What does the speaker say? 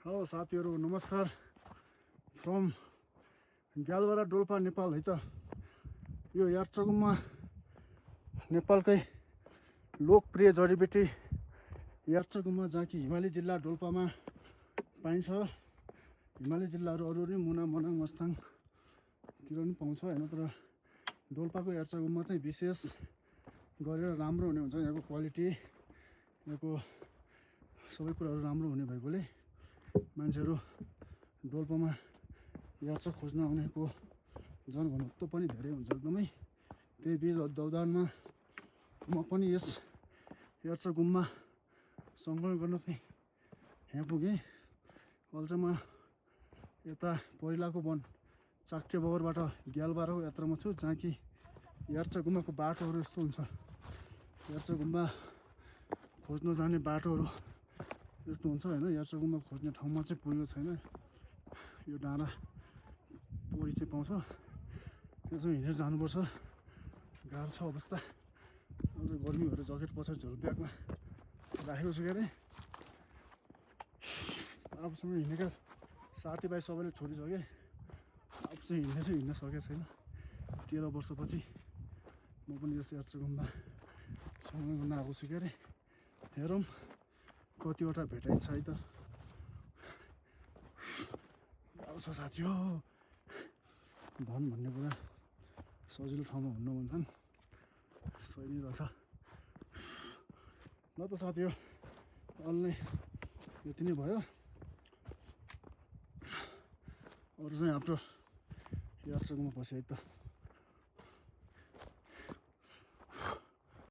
Hello साथीहरू, नमस्कार from ग्यालवारा Dolpa Nepal है त। यो यार्चगुममा नेपालकै लोकप्रिय जडीबुटी यार्चगुममा, जहाँ कि हिमाली जिल्ला डोल्पामा पाइन्छ। हिमाली जिल्लाहरू अरू नि मुना मनाङ मस्ताङतिर पनि पाउँछ होइन, तर डोल्पाको यार्चगुममा चाहिँ विशेष गरेर राम्रो हुने हुन्छ। यहाँको क्वालिटी, यहाँको सबै कुराहरू राम्रो हुने भएकोले मान्छेहरू डोल्पामा यार्च खोज्न आउनेको जनघनत्व पनि धेरै हुन्छ एकदमै। त्यही बीच दौडानमा म पनि यस यार्चगुममा सङ्कलन गर्न चाहिँ यहाँ पुगेँ। अहिले चाहिँ म यता पहिलाको वन चाक्टे बगरबाट ग्यालवाराको यात्रामा छु, जहाँ कि यार्चगुम्माको बाटोहरू यस्तो हुन्छ। यार्चगुम्मा खोज्न जाने बाटोहरू यस्तो हुन्छ होइन। यार्चगुम्मा खोज्ने ठाउँमा चाहिँ पुगेको छैन। यो डाँडा पोरी चाहिँ पाउँछ, त्यसमा हिँडेर जानुपर्छ। गाह्रो छ अवस्था। अझ गर्मी भएर ज्याकेट पछाडि झोलब्यागमा राखेको छु। के अरे आफूसँग हिँडेका साथीभाइ सबैले छोडिसके, आफू चाहिँ हिँड्न सकेको छैन। 13 वर्षपछि म पनि यस यार्चगुममा सङ्कलन गर्न आएको छु। के अरे हेरौँ कतिवटा भेटाइन्छ है त। गाह्रो छ साथी हो। धन भन्ने कुरा सजिलो ठाउँमा हुन्न भन्छन्, सही नै रहेछ। ल त साथी हो, अहिले यति नै भयो। अरू चाहिँ आफ्नो यार्चगुममा बसेँ है त।